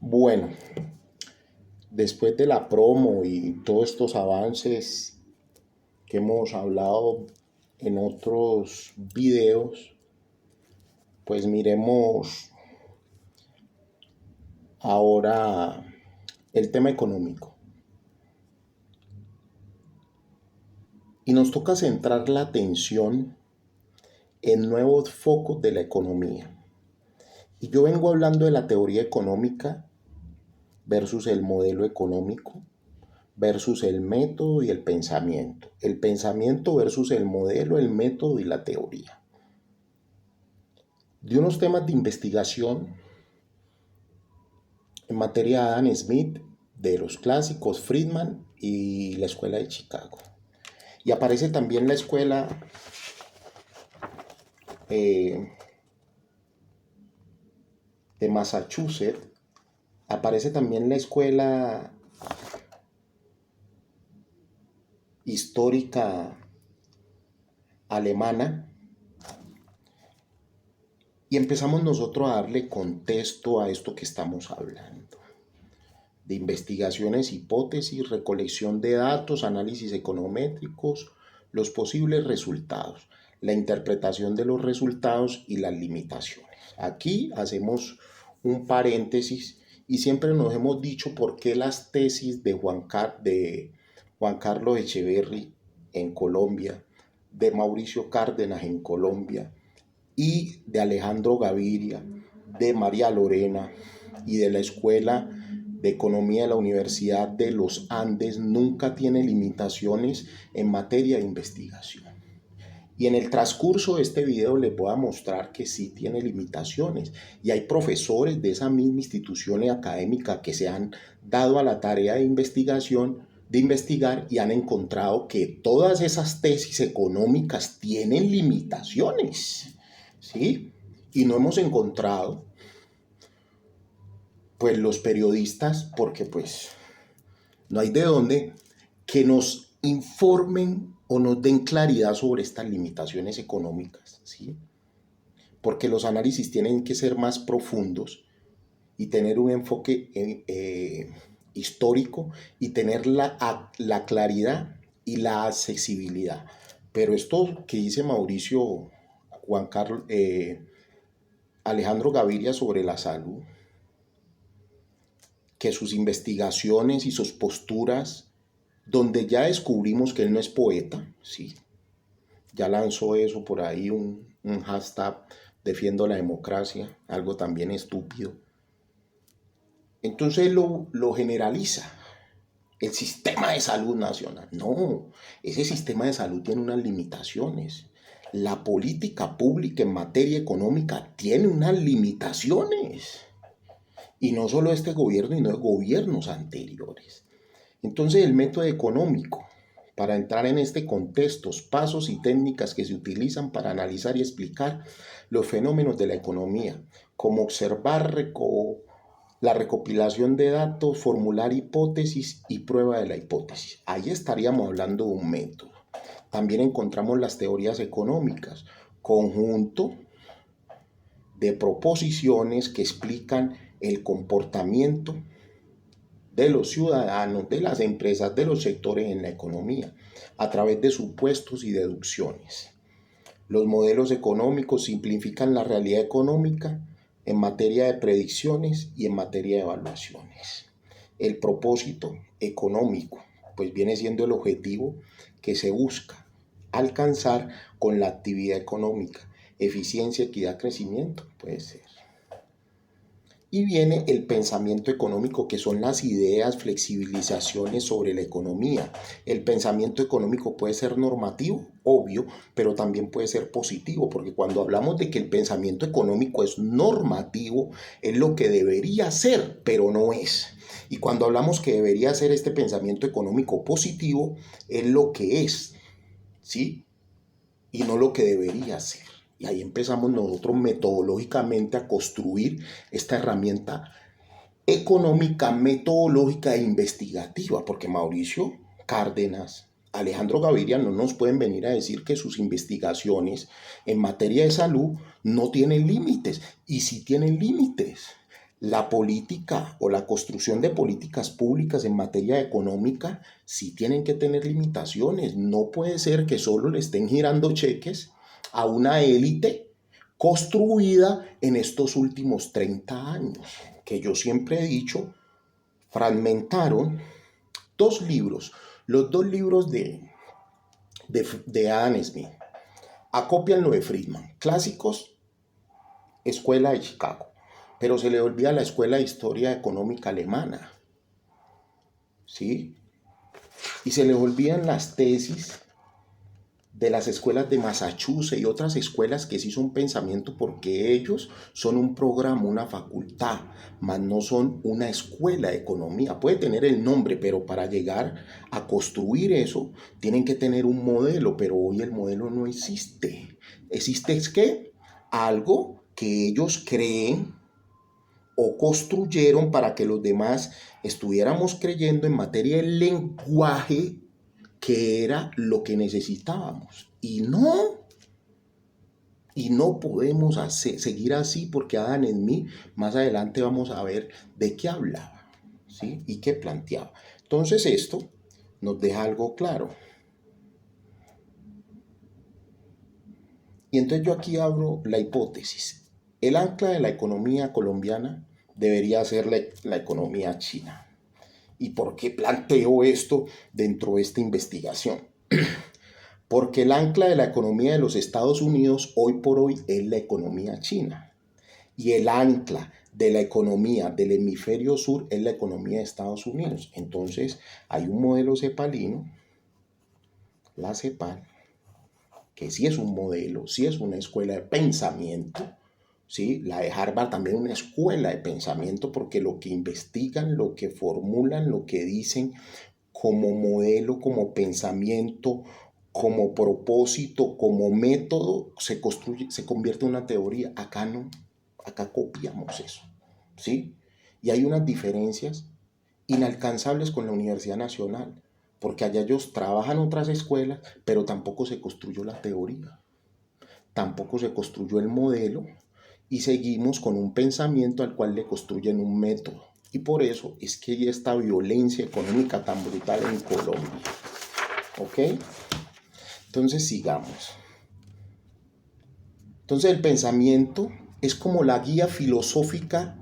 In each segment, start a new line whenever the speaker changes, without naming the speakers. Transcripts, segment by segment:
Bueno, después de la promo y todos estos avances que hemos hablado en otros videos, pues miremos ahora el tema económico. Y nos toca centrar la atención en nuevos focos de la economía. Y yo vengo hablando de la teoría económica versus el modelo económico versus el método y el pensamiento. El pensamiento versus el modelo, el método y la teoría. De unos temas de investigación en materia de Adam Smith, de los clásicos, Friedman y la escuela de Chicago. Y aparece también la escuela eh, de Massachusetts, aparece también la escuela histórica alemana, y empezamos nosotros a darle contexto a esto que estamos hablando, de investigaciones, hipótesis, recolección de datos, análisis econométricos, los posibles resultados, la interpretación de los resultados y las limitaciones. Aquí hacemos un paréntesis y siempre nos hemos dicho por qué las tesis de Juan Carlos Echeverry en Colombia, de Mauricio Cárdenas en Colombia y de Alejandro Gaviria, de María Lorena y de la Escuela de Economía de la Universidad de los Andes nunca tiene limitaciones en materia de investigación. Y en el transcurso de este video les voy a mostrar que sí tiene limitaciones. Y hay profesores de esa misma institución académica que se han dado a la tarea de investigación, de investigar, y han encontrado que todas esas tesis económicas tienen limitaciones, ¿sí? Y no hemos encontrado, pues, los periodistas, porque pues no hay de dónde, que nos informen o nos den claridad sobre estas limitaciones económicas, ¿sí? Porque los análisis tienen que ser más profundos y tener un enfoque histórico y tener la claridad y la accesibilidad. Pero esto que dice Mauricio Juan Carlos, Alejandro Gaviria sobre la salud, que sus investigaciones y sus posturas, donde ya descubrimos que él no es poeta, sí, ya lanzó eso por ahí, un hashtag, defiendo la democracia, algo también estúpido. Entonces lo generaliza. El sistema de salud nacional. No, ese sistema de salud tiene unas limitaciones. La política pública en materia económica tiene unas limitaciones. Y no solo este gobierno, sino de gobiernos anteriores. Entonces el método económico, para entrar en este contexto, pasos y técnicas que se utilizan para analizar y explicar los fenómenos de la economía, como observar la recopilación de datos, formular hipótesis y prueba de la hipótesis. Ahí estaríamos hablando de un método. También encontramos las teorías económicas, conjunto de proposiciones que explican el comportamiento de los ciudadanos, de las empresas, de los sectores en la economía, a través de supuestos y deducciones. Los modelos económicos simplifican la realidad económica en materia de predicciones y en materia de evaluaciones. El propósito económico, pues viene siendo el objetivo que se busca alcanzar con la actividad económica. Eficiencia, equidad, crecimiento, puede ser. Y viene el pensamiento económico, que son las ideas, flexibilizaciones sobre la economía. El pensamiento económico puede ser normativo, obvio, pero también puede ser positivo, porque cuando hablamos de que el pensamiento económico es normativo, es lo que debería ser, pero no es. Y cuando hablamos que debería ser este pensamiento económico positivo, es lo que es, ¿sí? Y no lo que debería ser. Y ahí empezamos nosotros metodológicamente a construir esta herramienta económica, metodológica e investigativa, porque Mauricio Cárdenas, Alejandro Gaviria no nos pueden venir a decir que sus investigaciones en materia de salud no tienen límites, y sí tienen límites. La política o la construcción de políticas públicas en materia económica sí tienen que tener limitaciones. No puede ser que solo le estén girando cheques a una élite construida en estos últimos 30 años, que yo siempre he dicho, fragmentaron dos libros, los dos libros de Adam Smith, acopian lo de Friedman, clásicos, Escuela de Chicago, pero se le olvida la Escuela de Historia Económica Alemana, ¿sí? Y se les olvidan las tesis de las escuelas de Massachusetts y otras escuelas que sí son pensamiento porque ellos son un programa, una facultad, mas no son una escuela de economía. Puede tener el nombre, pero para llegar a construir eso tienen que tener un modelo, pero hoy el modelo no existe. Existe es que algo que ellos creen o construyeron para que los demás estuviéramos creyendo en materia del lenguaje que era lo que necesitábamos. Y no podemos seguir así porque Adam Smith, más adelante vamos a ver de qué hablaba, ¿sí? Y qué planteaba. Entonces esto nos deja algo claro. Y entonces yo aquí abro la hipótesis. El ancla de la economía colombiana debería ser la economía china. ¿Y por qué planteo esto dentro de esta investigación? Porque el ancla de la economía de los Estados Unidos hoy por hoy es la economía china. Y el ancla de la economía del hemisferio sur es la economía de Estados Unidos. Entonces hay un modelo cepalino, la CEPAL, que sí es un modelo, sí es una escuela de pensamiento, ¿sí? La de Harvard también es una escuela de pensamiento porque lo que investigan, lo que formulan, lo que dicen como modelo, como pensamiento, como propósito, como método, se construye, se convierte en una teoría. Acá no, acá copiamos eso, ¿sí? Y hay unas diferencias inalcanzables con la Universidad Nacional, porque allá ellos trabajan otras escuelas, pero tampoco se construyó la teoría, tampoco se construyó el modelo y seguimos con un pensamiento al cual le construyen un método. Y por eso es que hay esta violencia económica tan brutal en Colombia. ¿Ok? Entonces sigamos. Entonces el pensamiento es como la guía filosófica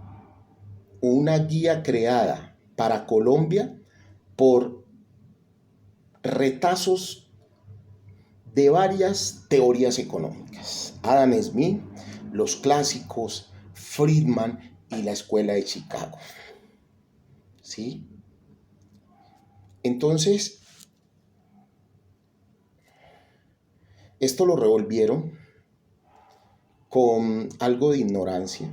o una guía creada para Colombia por retazos de varias teorías económicas. Adam Smith, los clásicos, Friedman y la Escuela de Chicago. ¿Sí? Entonces, esto lo revolvieron con algo de ignorancia,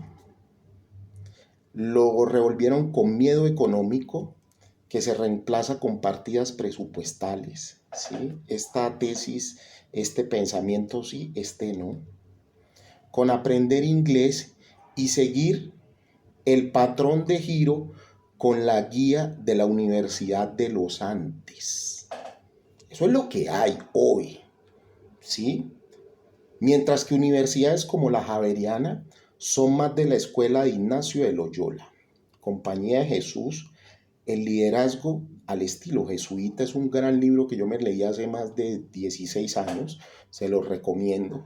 lo revolvieron con miedo económico que se reemplaza con partidas presupuestales, ¿sí? Esta tesis, este pensamiento sí, este no. Con aprender inglés y seguir el patrón de giro con la guía de la Universidad de los Andes. Eso es lo que hay hoy, ¿sí? Mientras que universidades como la Javeriana son más de la escuela de Ignacio de Loyola, Compañía de Jesús, el liderazgo al estilo jesuita es un gran libro que yo me leí hace más de 16 años, se lo recomiendo.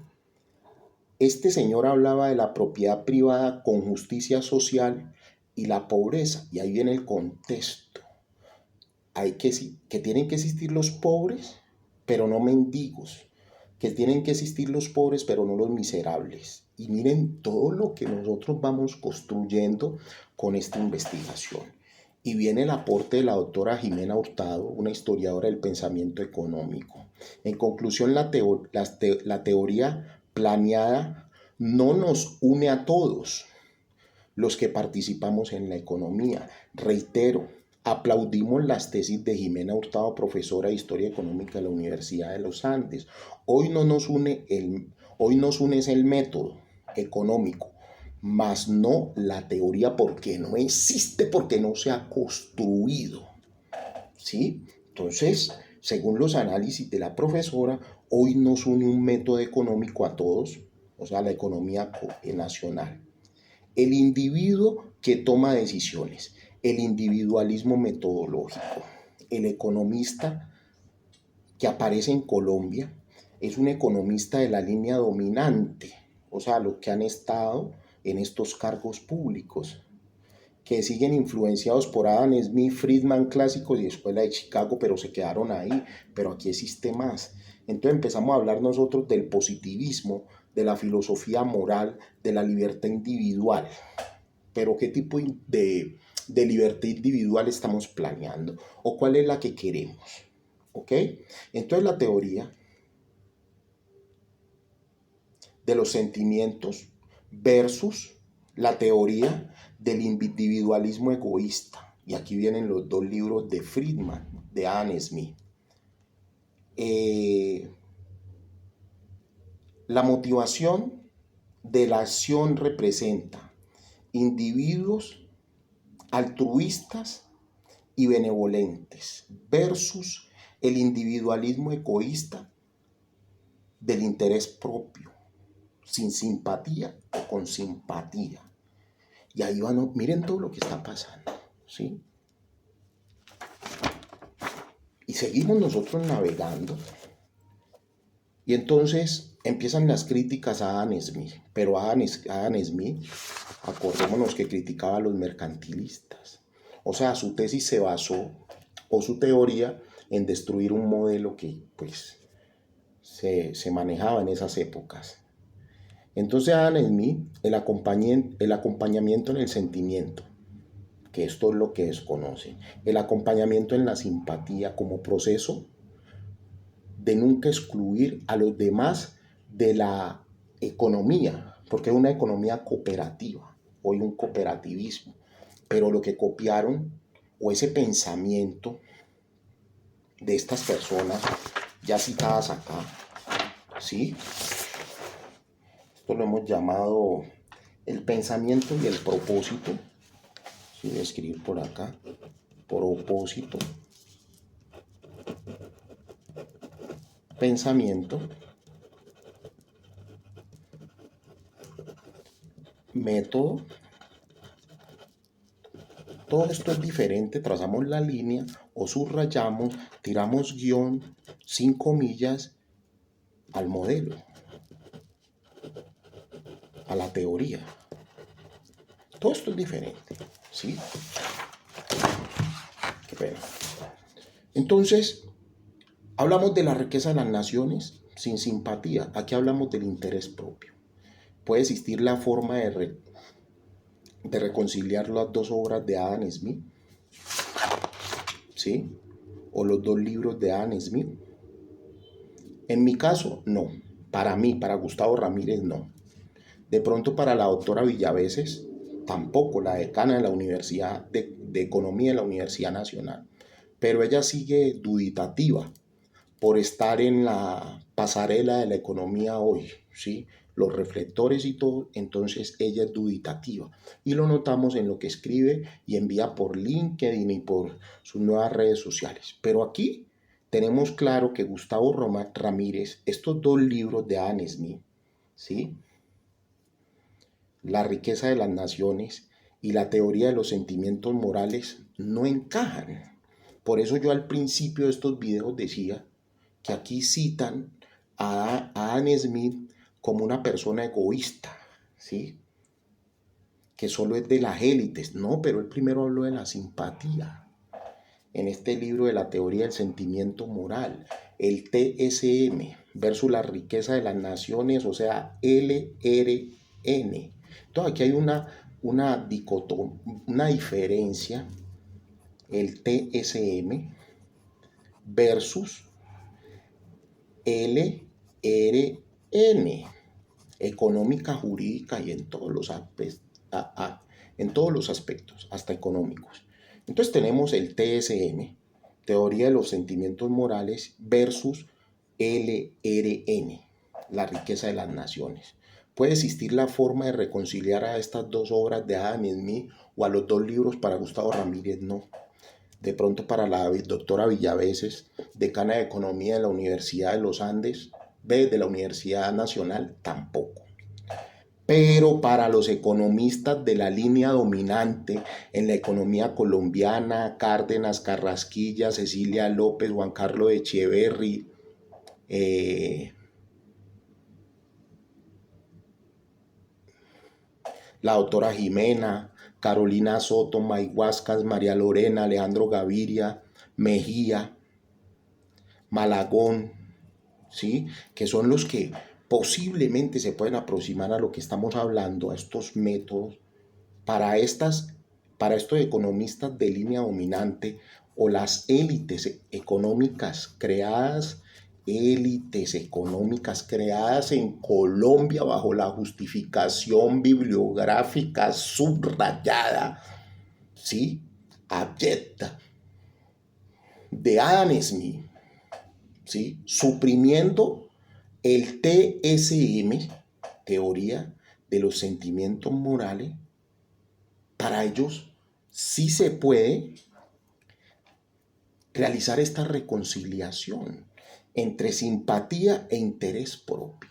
Este señor hablaba de la propiedad privada con justicia social y la pobreza, y ahí viene el contexto. Hay que tienen que existir los pobres, pero no mendigos, que tienen que existir los pobres, pero no los miserables. Y miren todo lo que nosotros vamos construyendo con esta investigación. Y viene el aporte de la doctora Jimena Hurtado, una historiadora del pensamiento económico. En conclusión, la teoría planeada no nos une a todos los que participamos en la economía. Reitero, aplaudimos las tesis de Jimena Hurtado, profesora de Historia Económica de la Universidad de los Andes. Hoy nos une es el método económico, mas no la teoría porque no existe, porque no se ha construido. ¿Sí? Entonces, según los análisis de la profesora, hoy nos une un método económico a todos, o sea, la economía nacional. El individuo que toma decisiones, el individualismo metodológico. El economista que aparece en Colombia es un economista de la línea dominante, o sea, los que han estado en estos cargos públicos, que siguen influenciados por Adam Smith, Friedman clásicos y Escuela de Chicago, pero se quedaron ahí, pero aquí existe más. Entonces empezamos a hablar nosotros del positivismo, de la filosofía moral, de la libertad individual. Pero ¿qué tipo de libertad individual estamos planeando? ¿O cuál es la que queremos? ¿Ok? Entonces la teoría de los sentimientos versus la teoría del individualismo egoísta. Y aquí vienen los dos libros de Friedman, de Adam Smith. La motivación de la acción representa individuos altruistas y benevolentes versus el individualismo egoísta del interés propio, sin simpatía o con simpatía. Y ahí van, miren todo lo que está pasando, ¿sí? Y seguimos nosotros navegando. Y entonces empiezan las críticas a Adam Smith. Pero Adam Smith, acordémonos que criticaba a los mercantilistas. O sea, su tesis se basó, o su teoría, en destruir un modelo que pues se manejaba en esas épocas. Entonces Adam Smith, el acompañamiento en el sentimiento, que esto es lo que desconocen, el acompañamiento en la simpatía como proceso de nunca excluir a los demás de la economía, porque es una economía cooperativa, hoy un cooperativismo, pero lo que copiaron, o ese pensamiento de estas personas ya citadas acá, ¿sí? Esto lo hemos llamado el pensamiento y el propósito. Sí, voy a escribir por acá, propósito, pensamiento, método. Todo esto es diferente, trazamos la línea o subrayamos, tiramos guión, sin comillas, al modelo, a la teoría. Todo esto es diferente, ¿sí? Qué pena. Entonces, hablamos de la riqueza de las naciones sin simpatía. Aquí hablamos del interés propio. Puede existir la forma de reconciliar las dos obras de Adam Smith, ¿sí? O los dos libros de Adam Smith. En mi caso, no. Para mí, para Gustavo Ramírez, no. De pronto para la doctora Villaveses, tampoco, la decana de la Universidad de Economía de la Universidad Nacional. Pero ella sigue duditativa por estar en la pasarela de la economía hoy, ¿sí? Los reflectores y todo, entonces ella es duditativa. Y lo notamos en lo que escribe y envía por LinkedIn y por sus nuevas redes sociales. Pero aquí tenemos claro que Gustavo Ramírez, estos dos libros de Adam Smith, ¿sí? La riqueza de las naciones y la teoría de los sentimientos morales no encajan. Por eso yo al principio de estos videos decía que aquí citan a Adam Smith como una persona egoísta, ¿sí? Que solo es de las élites. No, pero él primero habló de la simpatía. En este libro de la teoría del sentimiento moral, el TSM versus la riqueza de las naciones, o sea, LRN. Entonces aquí hay una diferencia, el TSM versus LRN, económica, jurídica y en todos los aspectos, hasta económicos. Entonces tenemos el TSM, teoría de los sentimientos morales, versus LRN, la riqueza de las naciones. Puede existir la forma de reconciliar a estas dos obras de Adam Smith o a los dos libros para Gustavo Ramírez, no. De pronto para la doctora Villaveses, decana de Economía de la Universidad de los Andes, de la Universidad Nacional, tampoco. Pero para los economistas de la línea dominante en la economía colombiana, Cárdenas, Carrasquilla, Cecilia López, Juan Carlos Echeverry, la doctora Jimena, Carolina Soto, Mayhuascas, María Lorena, Alejandro Gaviria, Mejía, Malagón, ¿sí? Que son los que posiblemente se pueden aproximar a lo que estamos hablando, a estos métodos, para, para estos economistas de línea dominante o las élites económicas creadas en Colombia bajo la justificación bibliográfica subrayada, ¿sí? Abyecta, de Adam Smith, ¿sí? Suprimiendo el TSM, teoría de los sentimientos morales. Para ellos sí se puede realizar esta reconciliación entre simpatía e interés propio.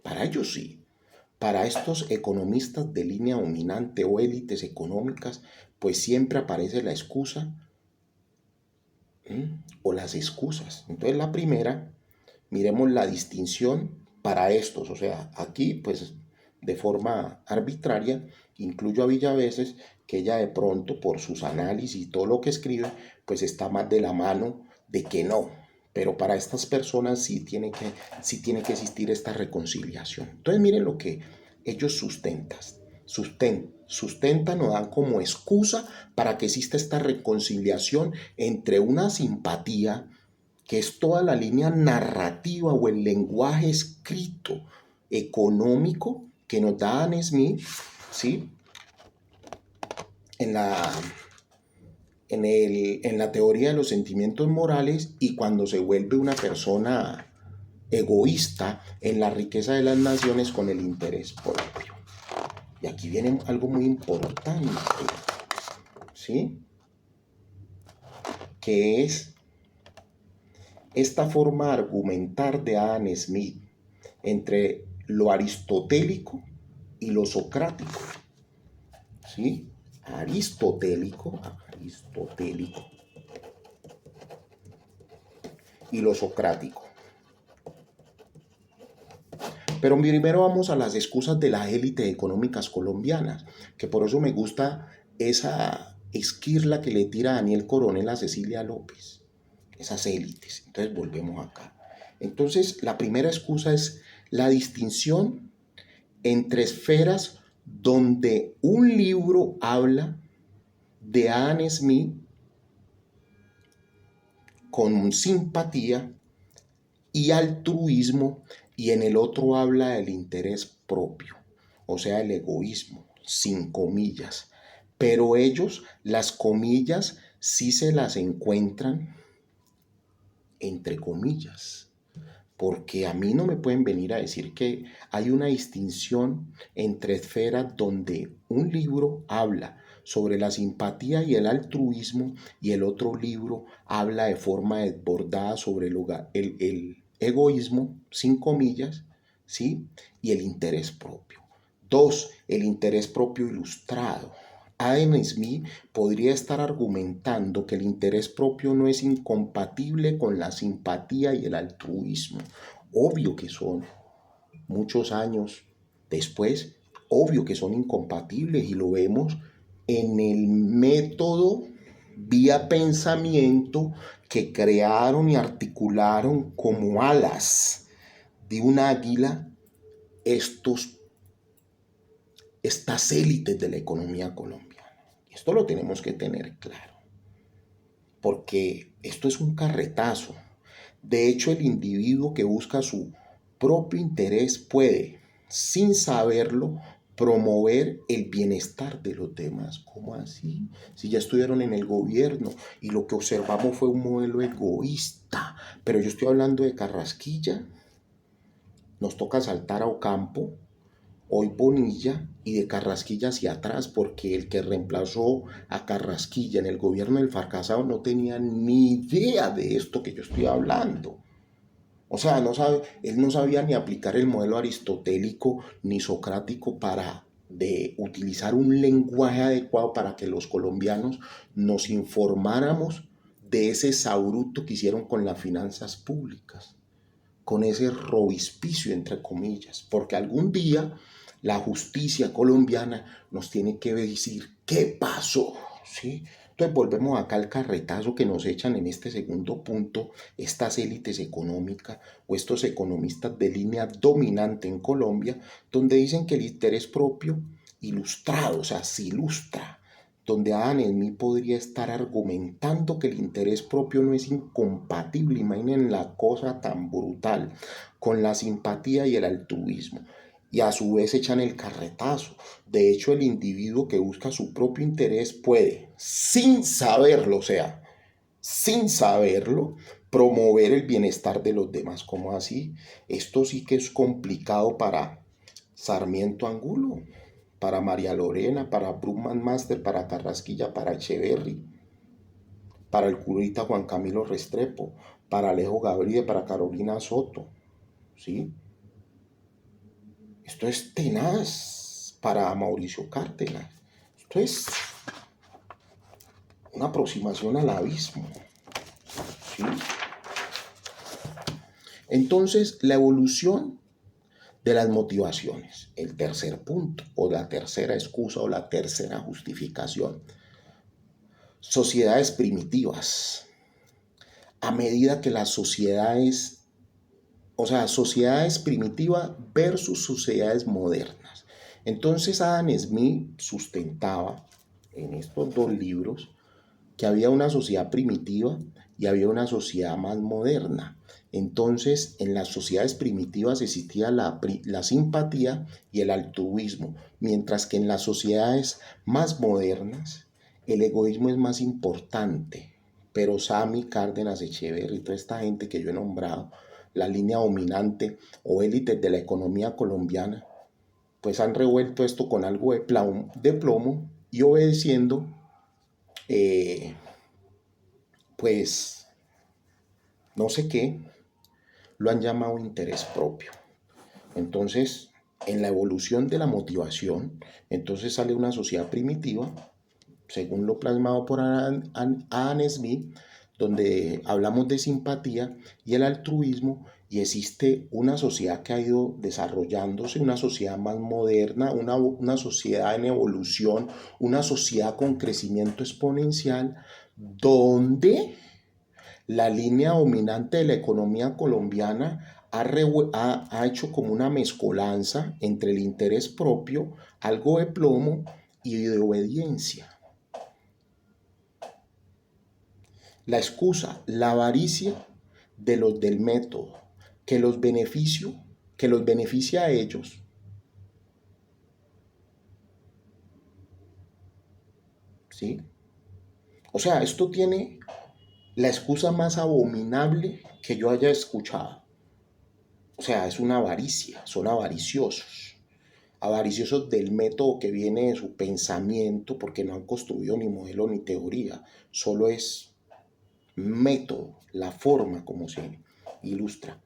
Para ellos sí. Para estos economistas de línea dominante o élites económicas, pues siempre aparece la excusa o las excusas. Entonces la primera, miremos la distinción para estos. O sea, aquí pues de forma arbitraria incluyo a Villaveses, que ella de pronto por sus análisis y todo lo que escribe, pues está más de la mano de que no. Pero para estas personas sí tiene que existir esta reconciliación. Entonces miren lo que ellos sustentan o dan como excusa para que exista esta reconciliación entre una simpatía, que es toda la línea narrativa o el lenguaje escrito económico que nos da Adam Smith, ¿sí? En la teoría de los sentimientos morales, y cuando se vuelve una persona egoísta en la riqueza de las naciones con el interés propio. Y aquí viene algo muy importante, ¿sí? Que es esta forma de argumentar de Adam Smith entre lo aristotélico y lo socrático, ¿sí? Aristotélico y lo socrático. Pero primero vamos a las excusas de las élites económicas colombianas, que por eso me gusta esa esquirla que le tira Daniel Coronel a Cecilia López, esas élites. Entonces volvemos acá. Entonces la primera excusa es la distinción entre esferas donde un libro habla de Adam Smith con simpatía y altruismo, y en el otro habla del interés propio, o sea, el egoísmo, sin comillas. Pero ellos, las comillas, sí se las encuentran entre comillas, porque a mí no me pueden venir a decir que hay una distinción entre esferas donde un libro habla sobre la simpatía y el altruismo y el otro libro habla de forma desbordada sobre el egoísmo, sin comillas, ¿sí? Y el interés propio. Dos, el interés propio ilustrado. Adam Smith podría estar argumentando que el interés propio no es incompatible con la simpatía y el altruismo. Obvio que son, muchos años después, obvio que son incompatibles, y lo vemos en el método vía pensamiento que crearon y articularon como alas de un águila estas élites de la economía colombiana. Esto lo tenemos que tener claro, porque esto es un carretazo. De hecho, el individuo que busca su propio interés puede, sin saberlo, promover el bienestar de los demás. ¿Cómo así? Si ya estuvieron en el gobierno y lo que observamos fue un modelo egoísta. Pero yo estoy hablando de Carrasquilla. Nos toca saltar a Ocampo, hoy Bonilla, y de Carrasquilla hacia atrás, porque el que reemplazó a Carrasquilla en el gobierno del fracasado no tenía ni idea de esto que yo estoy hablando. O sea, él no sabía ni aplicar el modelo aristotélico ni socrático para de utilizar un lenguaje adecuado para que los colombianos nos informáramos de ese sabruto que hicieron con las finanzas públicas, con ese robispicio, entre comillas, porque algún día la justicia colombiana nos tiene que decir qué pasó, ¿sí? Entonces volvemos acá al carretazo que nos echan en este segundo punto estas élites económicas o estos economistas de línea dominante en Colombia, donde dicen que el interés propio ilustrado, o sea, se ilustra, donde Adam Smith podría estar argumentando que el interés propio no es incompatible, imaginen la cosa tan brutal, con la simpatía y el altruismo. Y a su vez echan el carretazo. De hecho, el individuo que busca su propio interés puede, sin saberlo, o sea, sin saberlo, promover el bienestar de los demás. ¿Cómo así? Esto sí que es complicado para Sarmiento Angulo, para María Lorena, para Brugman Master, para Carrasquilla, para Echeverry, para el curita Juan Camilo Restrepo, para Alejo Gabriel, para Carolina Soto, ¿sí? Esto es tenaz para Mauricio Cárdenas. Esto es una aproximación al abismo, ¿sí? Entonces, la evolución de las motivaciones, el tercer punto, o la tercera excusa, o la tercera justificación. Sociedades primitivas. A medida que las sociedades, o sea, sociedades primitivas versus sociedades modernas. Entonces Adam Smith sustentaba en estos dos libros que había una sociedad primitiva y había una sociedad más moderna. Entonces, en las sociedades primitivas existía la simpatía y el altruismo, mientras que en las sociedades más modernas el egoísmo es más importante. Pero Sami, Cárdenas, Echeverry y toda esta gente que yo he nombrado, la línea dominante o élites de la economía colombiana, pues han revuelto esto con algo de plomo y obedeciendo eh, pues no sé qué, lo han llamado interés propio. Entonces, en la evolución de la motivación, entonces sale una sociedad primitiva, según lo plasmado por Adam Smith, donde hablamos de simpatía y el altruismo, y existe una sociedad que ha ido desarrollándose, una sociedad más moderna, una sociedad en evolución, una sociedad con crecimiento exponencial, donde la línea dominante de la economía colombiana ha hecho como una mezcolanza entre el interés propio, algo de plomo y de obediencia. La excusa, la avaricia de los del método, que los beneficia a ellos. ¿Sí? O sea, esto tiene la excusa más abominable que yo haya escuchado. O sea, es una avaricia, son avariciosos. Avariciosos del método que viene de su pensamiento, porque no han construido ni modelo ni teoría, solo es método, la forma como se ilustra.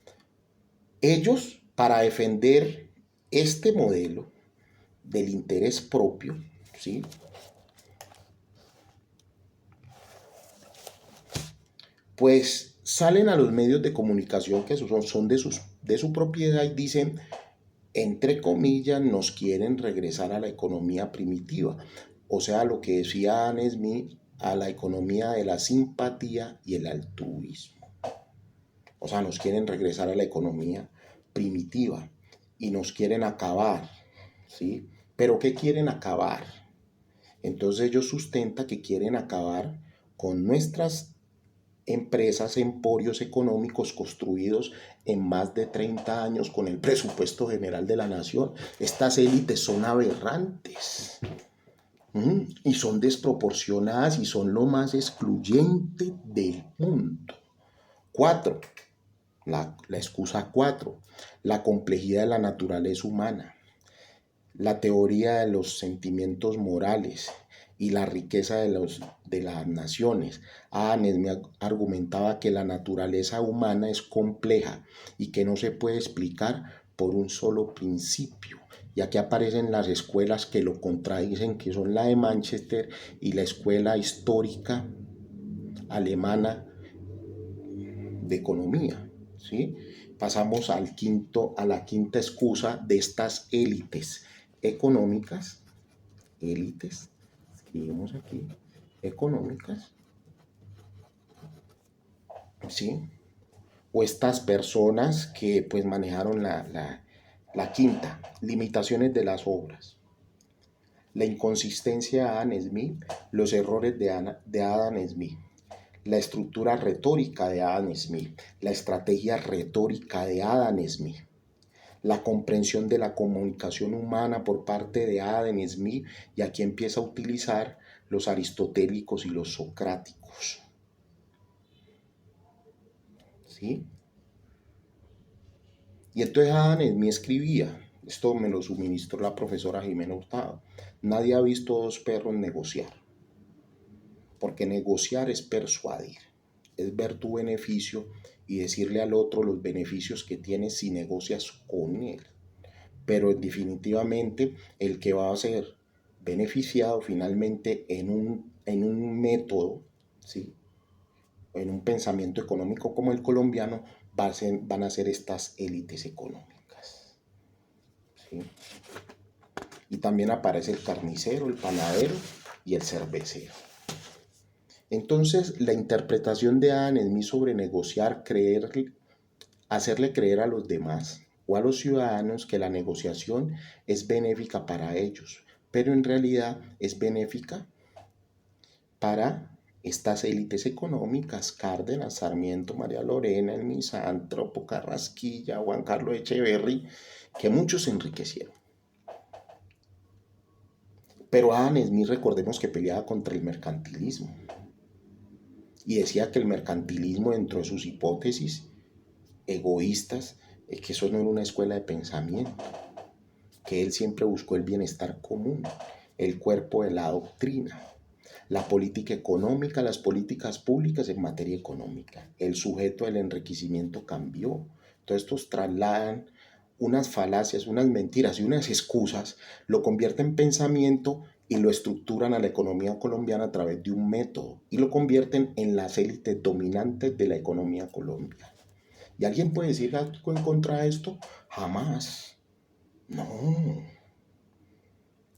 Ellos, para defender este modelo del interés propio, ¿sí? Pues salen a los medios de comunicación que son de su propiedad y dicen, entre comillas, nos quieren regresar a la economía primitiva. O sea, lo que decía Adam Smith, a la economía de la simpatía y el altruismo. O sea, nos quieren regresar a la economía primitiva y nos quieren acabar, ¿sí? Pero ¿qué quieren acabar? Entonces ellos sustentan que quieren acabar con nuestras empresas, emporios económicos construidos en más de 30 años con el presupuesto general de la nación. Estas élites son aberrantes y son desproporcionadas y son lo más excluyente del mundo. 4. La excusa 4. La complejidad de la naturaleza humana. la teoría de los sentimientos morales y la riqueza de las naciones. Adam Smith argumentaba que la naturaleza humana es compleja y que no se puede explicar por un solo principio. Y aquí aparecen las escuelas que lo contradicen, que son la de Manchester y la escuela histórica alemana de economía. ¿Sí? Pasamos a la quinta excusa de estas élites económicas, élites, escribimos aquí, económicas, ¿sí? O estas personas que pues manejaron la quinta, limitaciones de las obras, la inconsistencia de Adam Smith, los errores de Adam Smith, la estructura retórica de Adam Smith, la estrategia retórica de Adam Smith, la comprensión de la comunicación humana por parte de Adam Smith, y aquí empieza a utilizar los aristotélicos y los socráticos. ¿Sí? Y entonces Adam Smith escribía, esto me lo suministró la profesora Jimena Hurtado: nadie ha visto dos perros negociar, porque negociar es persuadir, es ver tu beneficio y decirle al otro los beneficios que tienes si negocias con él. Pero definitivamente el que va a ser beneficiado finalmente en un método, ¿sí? En un pensamiento económico como el colombiano, van a ser estas élites económicas. ¿Sí? Y también aparece el carnicero, el panadero y el cervecero. Entonces, la interpretación de Adam Smith sobre negociar, hacerle creer a los demás o a los ciudadanos que la negociación es benéfica para ellos, pero en realidad es benéfica para estas élites económicas: Cárdenas, Sarmiento, María Lorena, el misántropo, Carrasquilla, Juan Carlos Echeverry, que muchos se enriquecieron. Pero Adam Smith, recordemos que peleaba contra el mercantilismo y decía que el mercantilismo, dentro de sus hipótesis egoístas, que eso no era una escuela de pensamiento, que él siempre buscó el bienestar común, el cuerpo de la doctrina, la política económica, las políticas públicas en materia económica. El sujeto del enriquecimiento cambió. Entonces estos trasladan unas falacias, unas mentiras y unas excusas, lo convierten en pensamiento y lo estructuran a la economía colombiana a través de un método y lo convierten en las élites dominantes de la economía colombiana. ¿Y alguien puede decir algo en contra de esto? Jamás. No.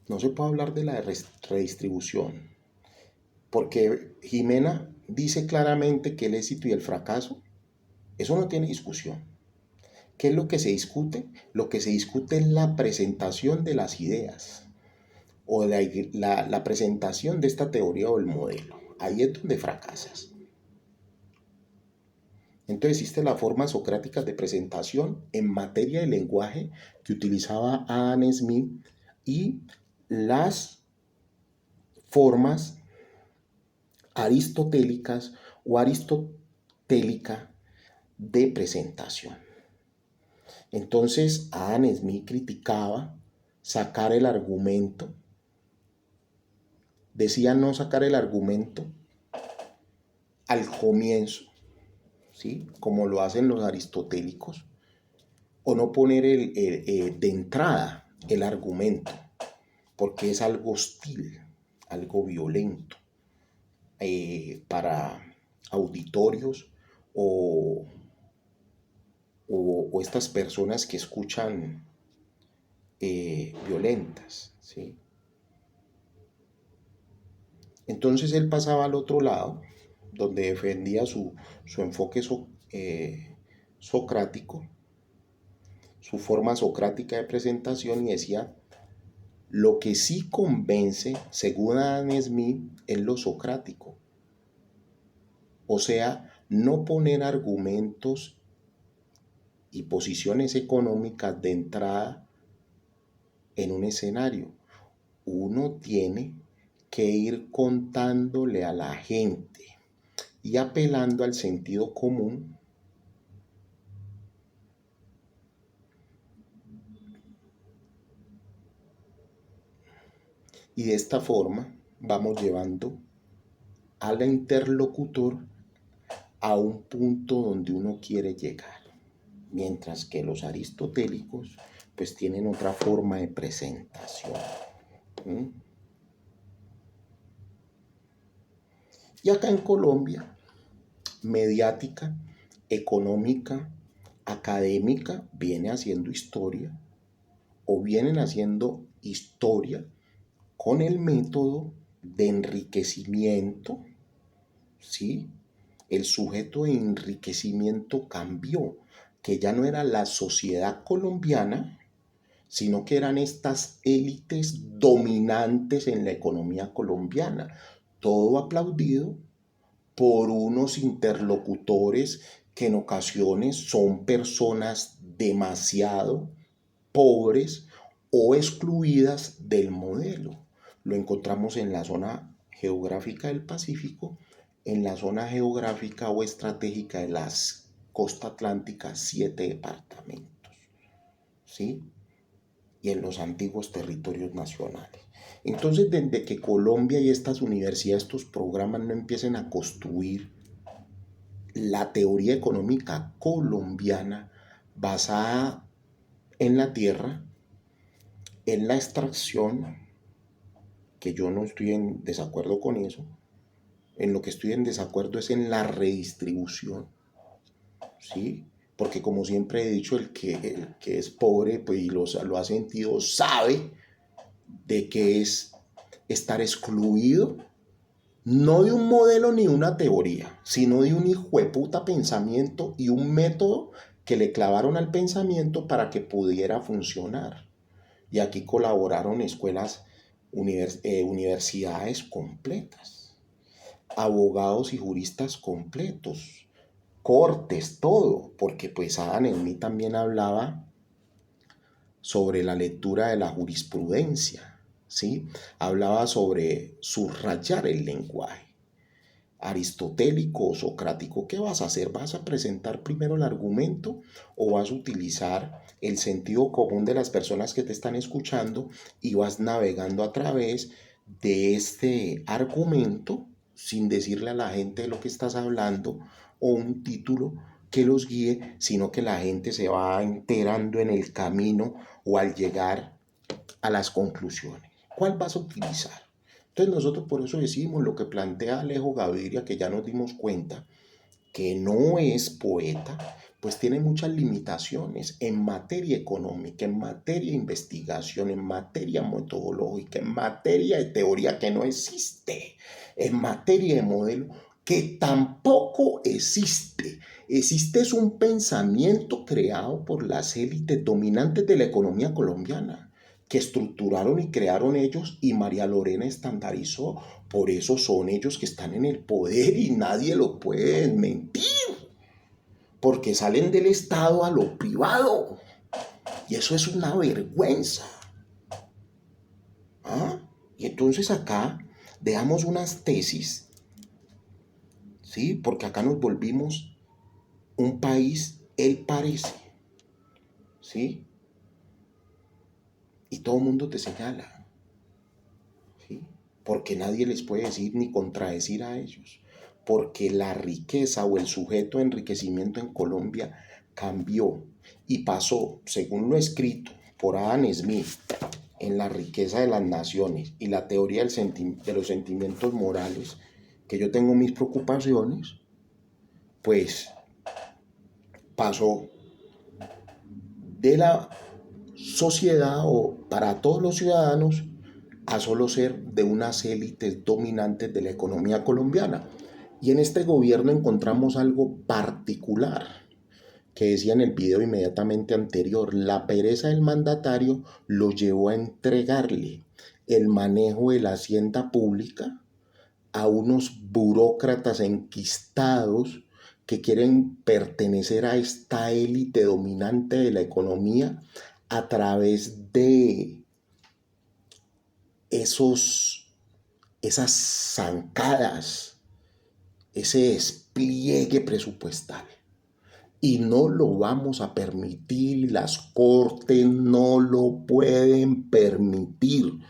No se puede hablar de la redistribución, porque Jimena dice claramente que el éxito y el fracaso, eso no tiene discusión. ¿Qué es lo que se discute? Lo que se discute es la presentación de las ideas o la presentación de esta teoría o el modelo. Ahí es donde fracasas. Entonces existen las formas socráticas de presentación en materia de lenguaje que utilizaba Adam Smith y las formas aristotélicas o aristotélica de presentación. Entonces Adam Smith criticaba sacar el argumento, decía no sacar el argumento al comienzo, ¿sí? Como lo hacen los aristotélicos, o no poner de entrada el argumento, porque es algo hostil, algo violento para auditorios o estas personas que escuchan violentas, ¿sí? Entonces él pasaba al otro lado, donde defendía su enfoque socrático, su forma socrática de presentación, y decía: lo que sí convence, según Adam Smith, es lo socrático. O sea, no poner argumentos y posiciones económicas de entrada en un escenario. Uno tiene que ir contándole a la gente y apelando al sentido común Y de esta forma vamos llevando al interlocutor a un punto donde uno quiere llegar, mientras que los aristotélicos pues tienen otra forma de presentación. ¿Mm? Y acá en Colombia, mediática, económica, académica, viene haciendo historia o vienen haciendo historia con el método de enriquecimiento, ¿sí? El sujeto de enriquecimiento cambió, que ya no era la sociedad colombiana, sino que eran estas élites dominantes en la economía colombiana. Todo aplaudido por unos interlocutores que en ocasiones son personas demasiado pobres o excluidas del modelo. Lo encontramos en la zona geográfica del Pacífico, en la zona geográfica o estratégica de las costa atlántica, 7 departamentos, ¿sí? Y en los antiguos territorios nacionales. Entonces, desde que Colombia y estas universidades, estos programas no empiecen a construir la teoría económica colombiana basada en la tierra, en la extracción, que yo no estoy en desacuerdo con eso, en lo que estoy en desacuerdo es en la redistribución, ¿sí? Porque como siempre he dicho, el que es pobre pues, y lo ha sentido, sabe de que es estar excluido, no de un modelo ni una teoría, sino de un hijo de puta pensamiento y un método que le clavaron al pensamiento para que pudiera funcionar. Y aquí colaboraron escuelas, universidades completas, abogados y juristas completos, cortes, todo, porque pues Adam Smith también hablaba sobre la lectura de la jurisprudencia, ¿sí? Hablaba sobre subrayar el lenguaje. Aristotélico o socrático, ¿qué vas a hacer? ¿Vas a presentar primero el argumento o vas a utilizar el sentido común de las personas que te están escuchando y vas navegando a través de este argumento sin decirle a la gente de lo que estás hablando o un título que los guíe, sino que la gente se va enterando en el camino o al llegar a las conclusiones? ¿Cuál vas a utilizar? Entonces nosotros por eso decimos lo que plantea Alejo Gaviria, que ya nos dimos cuenta que no es poeta, pues tiene muchas limitaciones en materia económica, en materia de investigación, en materia metodológica, en materia de teoría que no existe, en materia de modelo que tampoco existe. Existe es un pensamiento creado por las élites dominantes de la economía colombiana, que estructuraron y crearon ellos y María Lorena estandarizó. Por eso son ellos que están en el poder y nadie lo puede mentir, porque salen del Estado a lo privado. Y eso es una vergüenza. ¿Ah? Y entonces acá dejamos unas tesis, ¿sí? Porque acá nos volvimos un país, él parece, ¿sí? Y todo el mundo te señala, ¿sí? Porque nadie les puede decir ni contradecir a ellos. Porque la riqueza o el sujeto de enriquecimiento en Colombia cambió y pasó, según lo escrito por Adam Smith en La riqueza de las naciones y la teoría de los sentimientos morales, que yo tengo mis preocupaciones, pues pasó de la sociedad o para todos los ciudadanos a solo ser de unas élites dominantes de la economía colombiana. Y en este gobierno encontramos algo particular que decía en el video inmediatamente anterior. La pereza del mandatario lo llevó a entregarle el manejo de la hacienda pública a unos burócratas enquistados que quieren pertenecer a esta élite dominante de la economía a través de esas zancadas, ese despliegue presupuestal. Y no lo vamos a permitir, las cortes no lo pueden permitir.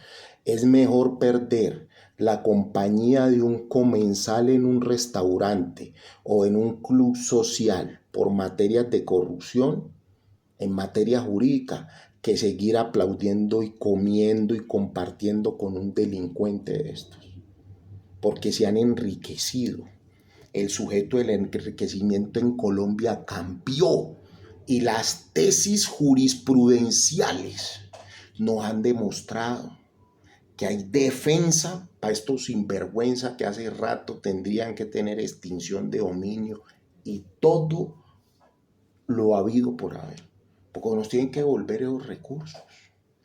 Es mejor perder la compañía de un comensal en un restaurante o en un club social por materias de corrupción en materia jurídica que seguir aplaudiendo y comiendo y compartiendo con un delincuente de estos, porque se han enriquecido. El sujeto del enriquecimiento en Colombia cambió y las tesis jurisprudenciales nos han demostrado que hay defensa para estos sinvergüenzas que hace rato tendrían que tener extinción de dominio y todo lo habido por haber, porque nos tienen que devolver esos recursos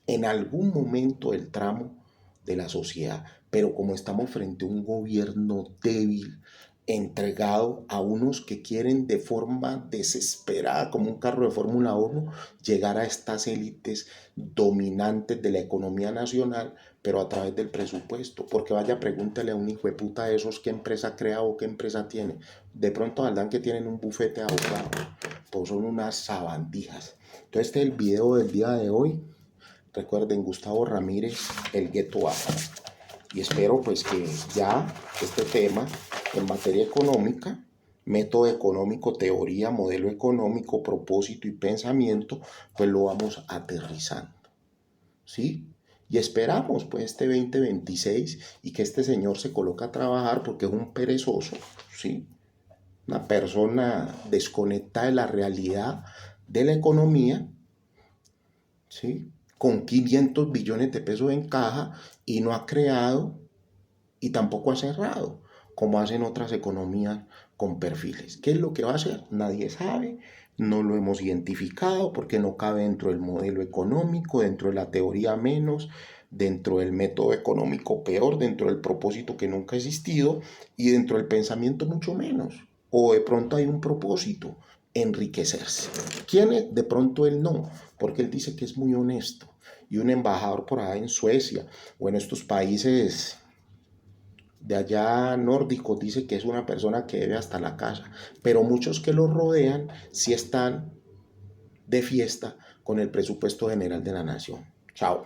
en algún momento del tramo de la sociedad. Pero como estamos frente a un gobierno débil, entregado a unos que quieren de forma desesperada, como un carro de Fórmula 1, llegar a estas élites dominantes de la economía nacional, pero a través del presupuesto. Porque vaya, pregúntele a un hijo de puta de esos qué empresa crea o qué empresa tiene. De pronto hablan que tienen un bufete de abogados, pues son unas sabandijas. Entonces este es el video del día de hoy. Recuerden, Gustavo Ramírez, el Gueto Baja. Y espero pues que ya este tema en materia económica, método económico, teoría, modelo económico, propósito y pensamiento, pues lo vamos aterrizando, ¿sí? Y esperamos pues este 2026 y que este señor se coloque a trabajar porque es un perezoso, ¿sí? Una persona desconectada de la realidad de la economía, ¿sí? Con 500 billones de pesos en caja y no ha creado y tampoco ha cerrado, como hacen otras economías con perfiles. ¿Qué es lo que va a hacer? Nadie sabe, no lo hemos identificado porque no cabe dentro del modelo económico, dentro de la teoría menos, dentro del método económico peor, dentro del propósito que nunca ha existido y dentro del pensamiento mucho menos. O de pronto hay un propósito, enriquecerse. ¿Quién es? De pronto él no, porque él dice que es muy honesto. Y un embajador por allá en Suecia o en estos países de allá nórdicos dice que es una persona que debe hasta la casa, pero muchos que lo rodean sí están de fiesta con el presupuesto general de la nación. Chao.